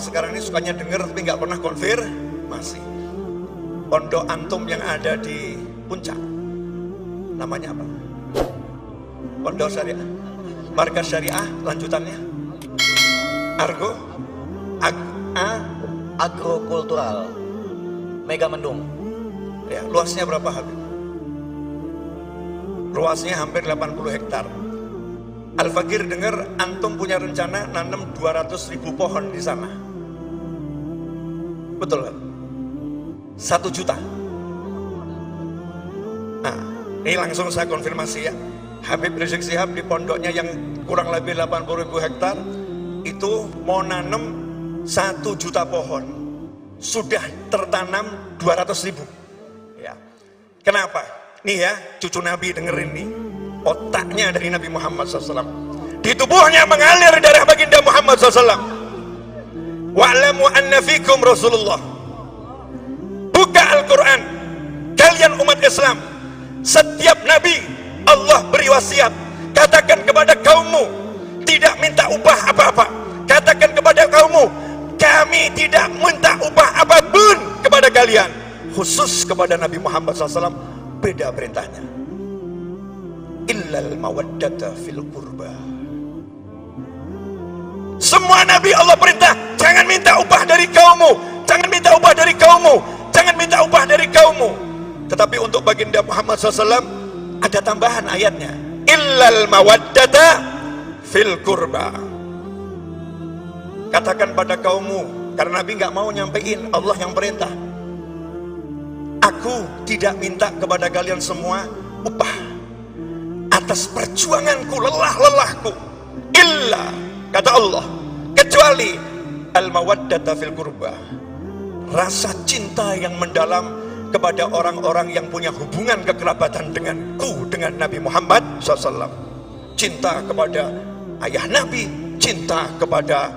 sekarang ini sukanya denger tapi nggak pernah konfirmasi. Pondok antum yang ada di Puncak, namanya apa? Pondok Syariah, Markas Syariah, lanjutannya Argo, Agrokultural Megamendung. Ya, luasnya berapa Habib? Luasnya hampir 80 hektar. Al-Fakir dengar antum punya rencana nanam 200.000 pohon di sana. Betul kan? 1 juta. Nah, ini langsung saya konfirmasi ya. Habib Rizik Syihab di pondoknya yang kurang lebih 80.000 hektar itu mau nanam 1 juta pohon. Sudah tertanam 200.000. Ya. Kenapa? Nih ya, cucu Nabi dengerin nih. Otaknya dari Nabi Muhammad SAW. Di tubuhnya mengalir darah baginda Muhammad SAW. Wa'lamu anna fikum Rasulullah. Buka Al-Quran. Kalian umat Islam, setiap Nabi Allah beri wasiat. Katakan kepada kaummu, tidak minta upah apa-apa. Katakan kepada kaummu, kami tidak minta upah apapun kepada kalian. Khusus kepada Nabi Muhammad SAW beda perintahnya. Illal mawaddata fil qurba. Semua Nabi Allah perintah, jangan minta upah dari kaummu, jangan minta upah dari kaummu, jangan minta upah dari kaummu. Tetapi untuk baginda Muhammad SAW ada tambahan ayatnya, illal mawaddata fil qurba. Katakan pada kaummu, karena Nabi nggak mau nyampein, Allah yang perintah. Aku tidak minta kepada kalian semua upah atas perjuanganku, lelah-lelahku, illa, kata Allah, kecuali al-mawaddata fil qurba, rasa cinta yang mendalam kepada orang-orang yang punya hubungan kekerabatan denganku, dengan Nabi Muhammad SAW. Cinta kepada ayah Nabi, cinta kepada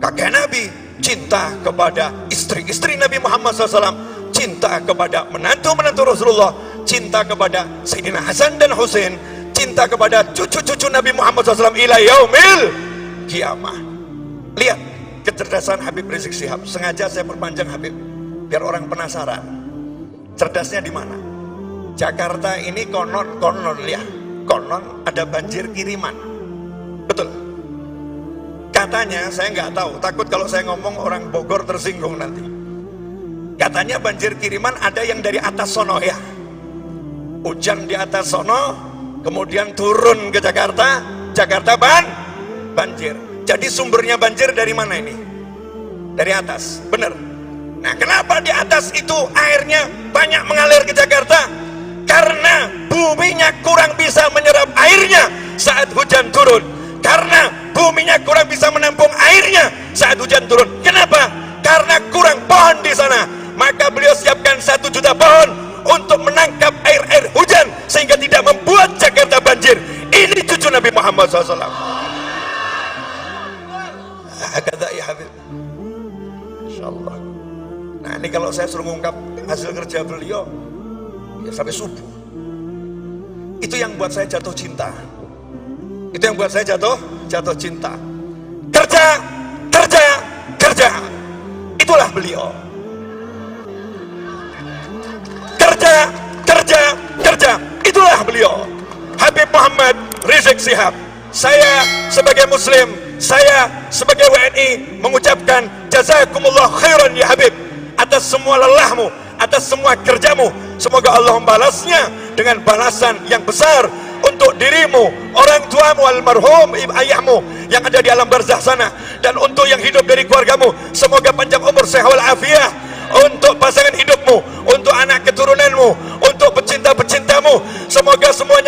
kakek Nabi, cinta kepada istri-istri Nabi Muhammad SAW, cinta kepada menantu-menantu Rasulullah, cinta kepada Sayyidina Hasan dan Husain, cinta kepada cucu-cucu Nabi Muhammad SAW ila yaumil kiamah. Lihat kecerdasan Habib Rizik Syihab. Sengaja saya perpanjang Habib biar orang penasaran. Cerdasnya di mana? Jakarta ini konon ya, konon ada banjir kiriman. Betul. Katanya, saya nggak tahu, takut kalau saya ngomong orang Bogor tersinggung nanti. Katanya banjir kiriman ada yang dari atas sono ya. Hujan di atas sono, kemudian turun ke Jakarta, Jakarta banjir. Jadi sumbernya banjir dari mana ini? Dari atas, benar. Nah, kenapa di atas itu airnya banyak mengalir ke Jakarta? Karena buminya kurang bisa menyerap airnya saat hujan turun. Karena buminya kurang bisa menampung airnya saat hujan turun. Kenapa? Karena kurang pohon di sana. Maka beliau siapkan 1 juta pohon untuk menangkap air-air hujan sehingga tidak membuat Jakarta banjir. Ini cucu Nabi Muhammad SAW. Kata ya Habib, insyaallah. Nah, ini kalau saya suruh ngungkap hasil kerja beliau ya sampai subuh. Itu yang buat saya jatuh cinta. Itu yang buat saya jatuh cinta. Kerja. Itulah beliau. Kerja. Itulah beliau. Habib Muhammad Rizik Syihab. Saya sebagai muslim, saya sebagai WNI mengucapkan jazakumullah khairan ya Habib atas semua lelahmu, atas semua kerjamu. Semoga Allah membalasnya dengan balasan yang besar untuk dirimu, orang tuamu almarhum ayahmu yang ada di alam barzah sana, dan untuk yang hidup dari keluargamu. Semoga panjang umur, sehat walafiat untuk pasangan hidupmu, untuk anak keturunanmu, untuk pecinta-pecintamu. Semoga semua